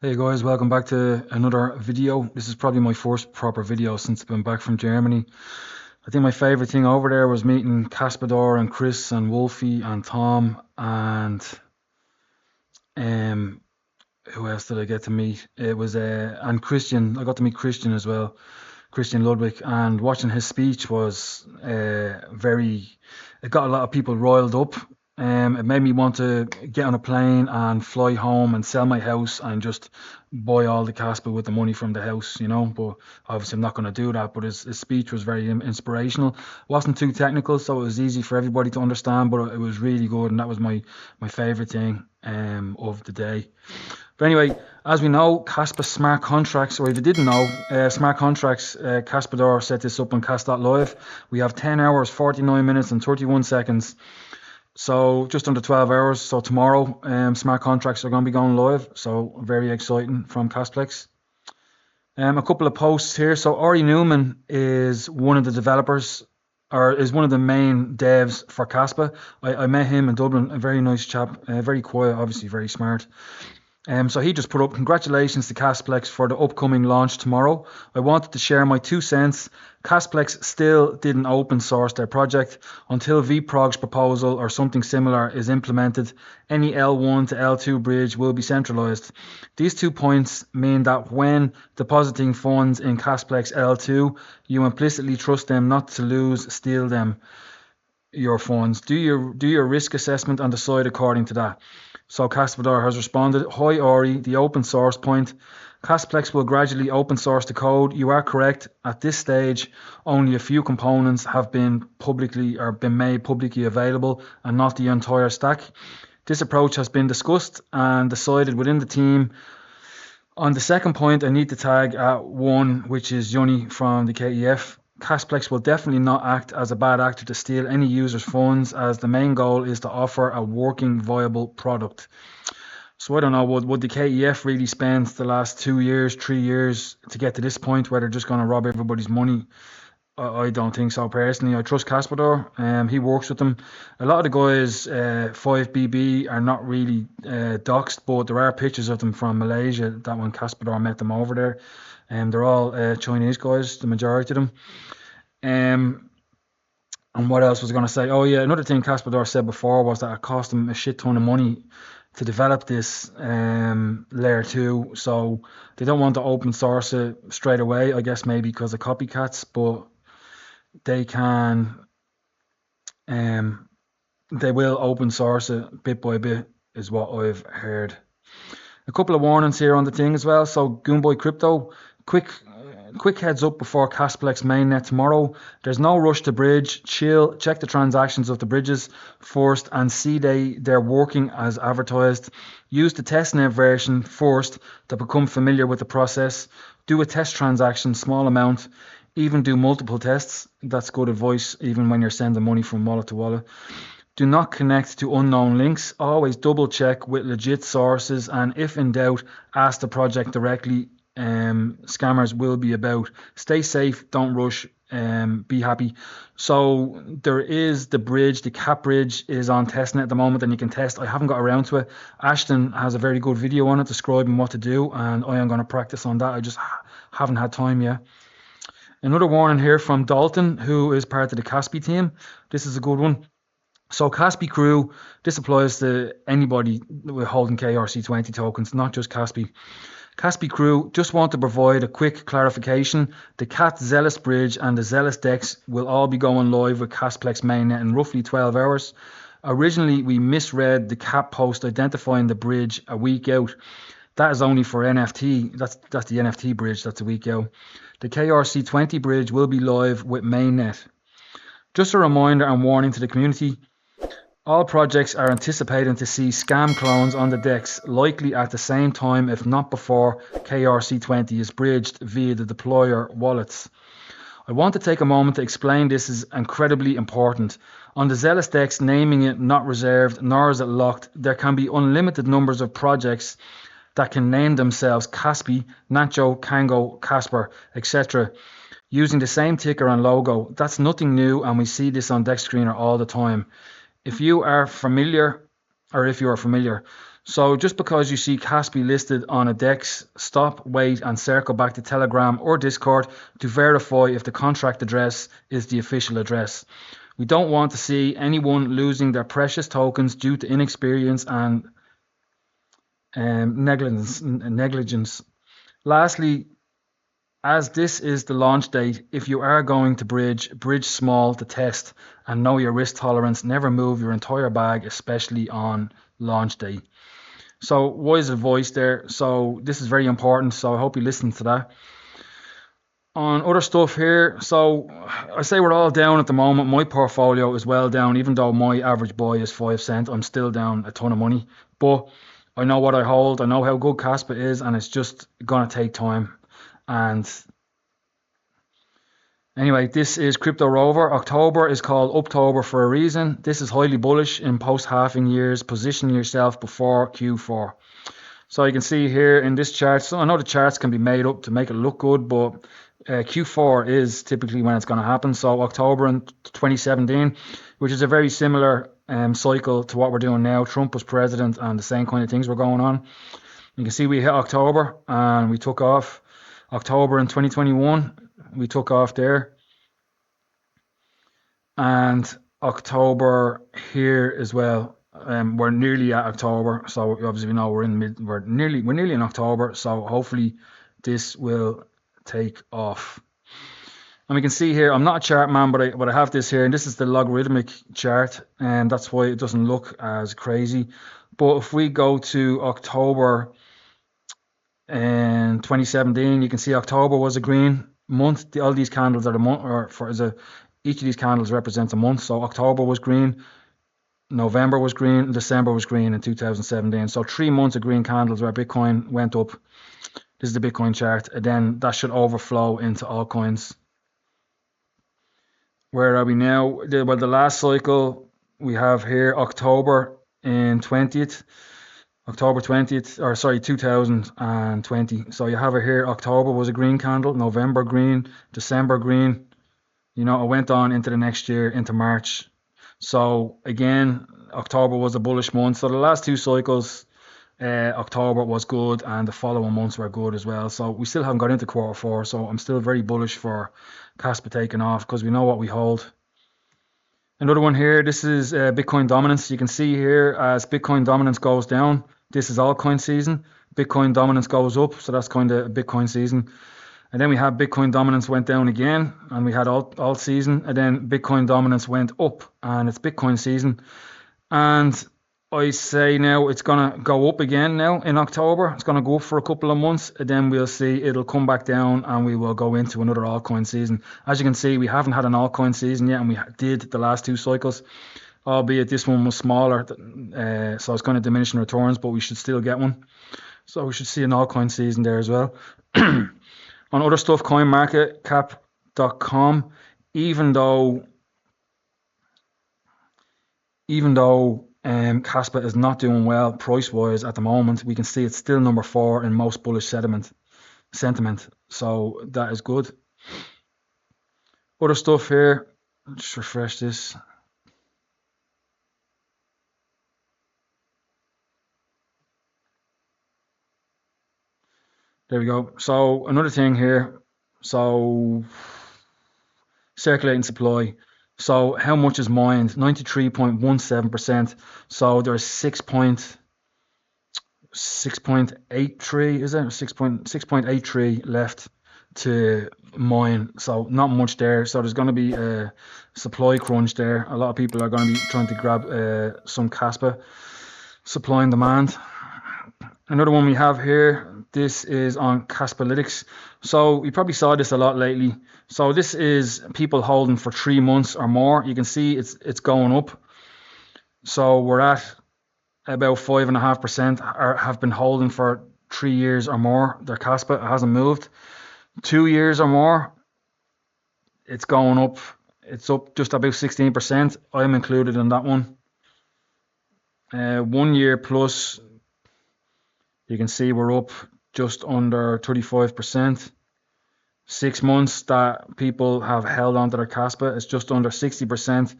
Hey guys, welcome back to another video. This is probably my first proper video since I've been back from Germany. I think my favorite thing over there was meeting Kaspa and Chris and Wolfie and Tom and um who else did I get to meet? It was and Christian. I got to meet Christian as well, Christian Ludwig, and watching his speech was it got a lot of people riled up. It made me want to get on a plane and fly home and sell my house and just buy all the Kaspa with the money from the house, But obviously, I'm not going to do that. But his speech was very inspirational. It wasn't too technical, so it was easy for everybody to understand. But it was really good, and that was my favorite thing of the day. But anyway, as we know, Kaspa smart contracts, or if you didn't know, smart contracts, Kaspador set this up on Kas.live. We have 10 hours, 49 minutes and 31 seconds. So just under 12 hours. So tomorrow, smart contracts are going to be going live. So very exciting from Kasplex. A couple of posts here. So Ori Newman is one of the developers, or is one of the main devs for Kaspa. I met him in Dublin, a very nice chap, very quiet, obviously very smart. So he just put up, congratulations to Kasplex for the upcoming launch tomorrow. I wanted to share my 2 cents. Kasplex still didn't open source their project. Until vProg's proposal or something similar is implemented, any L1 to L2 bridge will be centralized. These 2 points mean that when depositing funds in Kasplex L2, you implicitly trust them not to steal your funds. Do your risk assessment and decide according to that. So Kaspador has responded, "Hi Ori, the open source point. Kasplex will gradually open source the code. You are correct. At this stage, only a few components have been made publicly available and not the entire stack. This approach has been discussed and decided within the team. On the second point, I need to tag at one, which is Johnny from the KEF. Kasplex will definitely not act as a bad actor to steal any user's funds, as the main goal is to offer a working, viable product." So I don't know, would the KEF really spend the last 2 years, 3 years to get to this point where they're just going to rob everybody's money? I don't think so personally. I trust Kaspador. He works with them. A lot of the guys, 5BB, are not really doxed, but there are pictures of them from Malaysia that when Kaspador met them over there. They're all Chinese guys, the majority of them. And what else was I going to say? Oh yeah, another thing Kaspador said before was that it cost them a shit ton of money to develop this layer 2, so they don't want to open source it straight away, I guess maybe because of copycats, but they will open source it bit by bit is what I've heard. A couple of warnings here on the thing as well. So Goonboy Crypto, quick heads up before Kasplex mainnet tomorrow. There's no rush to bridge. Chill, check the transactions of the bridges first and see they're working as advertised. Use the testnet version first to become familiar with the process. Do a test transaction, small amount. Even do multiple tests. That's good advice even when you're sending money from wallet to wallet. Do not connect to unknown links. Always double check with legit sources, and if in doubt, ask the project directly. Scammers will be about. Stay safe, don't rush, be happy. So there is the bridge, the cap bridge is on testnet at the moment and you can test. I haven't got around to it. Ashton has a very good video on it describing what to do, and I am going to practice on that. I just haven't had time yet. Another warning here from Dalton, who is part of the Kaspi team. This is a good one. So Kaspi crew, this applies to anybody with holding KRC20 tokens, not just Kaspi. Kaspi crew, just want to provide a quick clarification. The Cat Zealous bridge and the Zealous Dex will all be going live with Kasplex mainnet in roughly 12 hours. Originally, we misread the Cap post identifying the bridge a week out. That is only for NFT. That's the NFT bridge, that's a week out. The KRC20 bridge will be live with mainnet. Just a reminder and warning to the community. All projects are anticipating to see scam clones on the DEX, likely at the same time, if not before, KRC20 is bridged via the deployer wallets. I want to take a moment to explain this is incredibly important. On the Zealous DEX, naming it not reserved, nor is it locked, there can be unlimited numbers of projects that can name themselves Kaspi, Nacho, Kango, Kasper, etc. using the same ticker and logo. That's nothing new, and we see this on DEX Screener all the time. If you are familiar, So just because you see Kaspa listed on a DEX, stop, wait, and circle back to Telegram or Discord to verify if the contract address is the official address. We don't want to see anyone losing their precious tokens due to inexperience and negligence. Lastly, as this is the launch date, if you are going to bridge small to test and know your risk tolerance. Never move your entire bag, especially on launch day. So wise advice there. So this is very important. So I hope you listen to that. On other stuff here, so I say we're all down at the moment. My portfolio is well down, even though my average buy is 5 cents. I'm still down a ton of money, but I know what I hold. I know how good Kaspa is, and it's just gonna take time. And anyway, this is Crypto Rover. October is called Uptober for a reason. This is highly bullish in post-halving years. Position yourself before Q4. So you can see here in this chart, so I know the charts can be made up to make it look good, but Q4 is typically when it's going to happen. So October in 2017, which is a very similar cycle to what we're doing now. Trump was president and the same kind of things were going on. You can see we hit October and we took off. October in 2021, we took off there. And October here as well. We're nearly at October, so obviously we know we're nearly in October. So hopefully this will take off. And we can see here, I'm not a chart man, but I have this here, and this is the logarithmic chart, and that's why it doesn't look as crazy. But if we go to October in 2017, you can see October was a green month. All these candles are the month, each of these candles represents a month. So October was green, November was green, December was green in 2017. So 3 months of green candles where Bitcoin went up. This is the Bitcoin chart. And then that should overflow into altcoins. Where are we now? Well, the last cycle we have here, October 20th. October 20th, or sorry, 2020. So you have it here. October was a green candle, November green, December green. You know, it went on into the next year, into March. So again, October was a bullish month. So the last two cycles, October was good, and the following months were good as well. So we still haven't got into Q4. So I'm still very bullish for Kaspa taking off because we know what we hold. Another one here. This is Bitcoin dominance. You can see here as Bitcoin dominance goes down, this is altcoin season. Bitcoin dominance goes up, so that's kind of Bitcoin season. And then we had Bitcoin dominance went down again, and we had alt season. And then Bitcoin dominance went up, and it's Bitcoin season. And I say now it's going to go up again now in October. It's going to go up for a couple of months, and then we'll see it'll come back down, and we will go into another altcoin season. As you can see, we haven't had an altcoin season yet, and we did the last two cycles, albeit this one was smaller, so it's going to diminish in returns, but we should still get one. So we should see an altcoin season there as well. On other stuff, coinmarketcap.com, even though Kaspa is not doing well price-wise at the moment, we can see it's still number 4 in most bullish sentiment. So that is good. Other stuff here, just refresh this. There we go. So another thing here. So circulating supply. So how much is mined? 93.17%. So there's 6.83, is it? 6.83 left to mine. So not much there. So there's going to be a supply crunch there. A lot of people are going to be trying to grab some Kaspa. Supply and demand. Another one we have here, this is on Kaspalytics. So you probably saw this a lot lately. So this is people holding for 3 months or more. You can see it's going up. So we're at about 5.5%, or have been holding for 3 years or more. Their Kaspa, it hasn't moved. 2 years or more, it's going up. It's up just about 16%. I'm included in that one. 1 year plus, you can see we're up just under 35%. 6 months that people have held onto their Kaspa is just under 60%.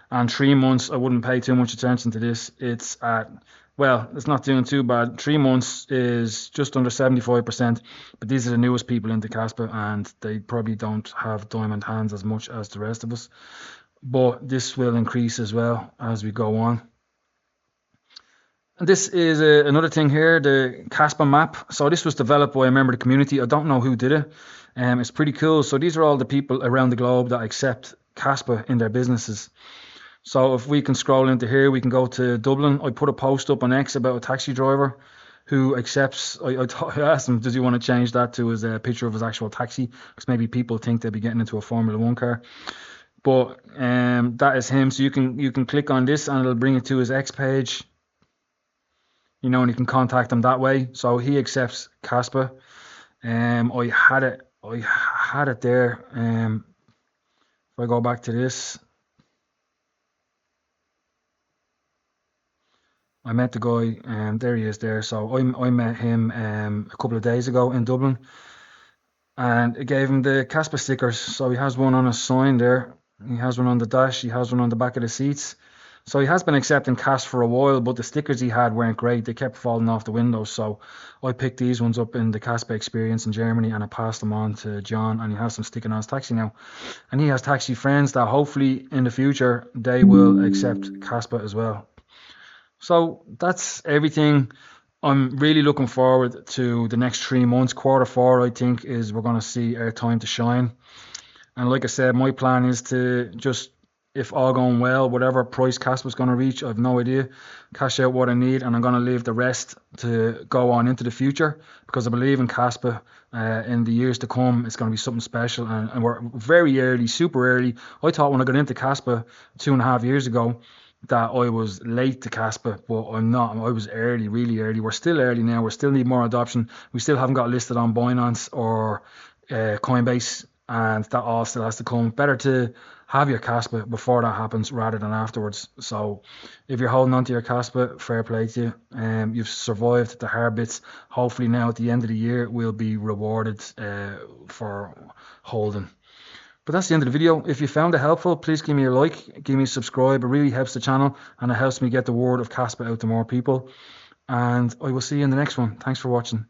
And 3 months, I wouldn't pay too much attention to this. It's at Well, it's not doing too bad. 3 months is just under 75%, but these are the newest people into Kaspa and they probably don't have diamond hands as much as the rest of us. But this will increase as well as we go on. And this is another thing here, the Kaspa map. So this was developed by a member of the community. I don't know who did it. It's pretty cool. So these are all the people around the globe that accept Kaspa in their businesses. So if we can scroll into here, we can go to Dublin. I put a post up on X about a taxi driver who accepts. I asked him, does he want to change that to his picture of his actual taxi? Because maybe people think they'll be getting into a Formula One car. But that is him. So you can click on this and it'll bring you to his X page. You know, and you can contact him that way. So he accepts Kaspa. I had it there. If I go back to this, I met the guy, and there he is there. So I met him a couple of days ago in Dublin, and it gave him the Kaspa stickers. So he has one on his sign there. He has one on the dash. He has one on the back of the seats. So he has been accepting cash for a while, but the stickers he had weren't great. They kept falling off the windows. So I picked these ones up in the Kaspa experience in Germany and I passed them on to John, and he has them sticking on his taxi now. And he has taxi friends that hopefully in the future they will accept Kaspa as well. So that's everything. I'm really looking forward to the next 3 months. Q4, I think, is we're going to see our time to shine. And like I said, my plan is to just, if all going well, whatever price Kaspa's going to reach, I have no idea, cash out what I need, and I'm going to leave the rest to go on into the future, because I believe in Kaspa. In the years to come, it's going to be something special, and we're very early, super early. I thought when I got into Kaspa 2.5 years ago that I was late to Kaspa, but I'm not. I was early, really early. We're still early now. We still need more adoption. We still haven't got listed on Binance or Coinbase, and that all still has to come. Better to have your Kaspa before that happens rather than afterwards. So if you're holding on to your Kaspa, fair play to you. You've survived the hard bits. Hopefully now at the end of the year we'll be rewarded for holding. But that's the end of the video. If you found it helpful, please give me a like, give me a subscribe. It really helps the channel and it helps me get the word of Kaspa out to more people. And I will see you in the next one. Thanks for watching.